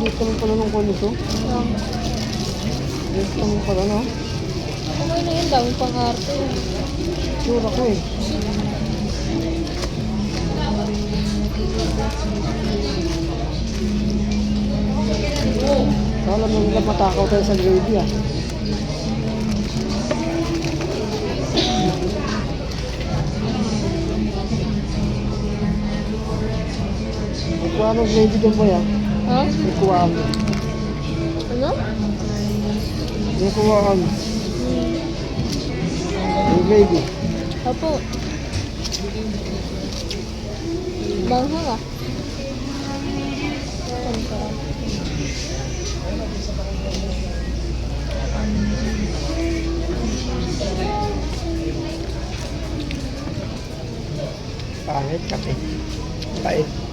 gusto mo pala ng konito? Gusto mo pala, no? Okay na yun, dami pang karte. Sure ako eh. Alam mo nila matakaw tayo sa gravy ah. Kuha mo gravy doon ba yan? Ha? Kuha mo. Ano? Kuha mo. Yung gravy. Apo. Banghang ah. Pangit kape. Pait.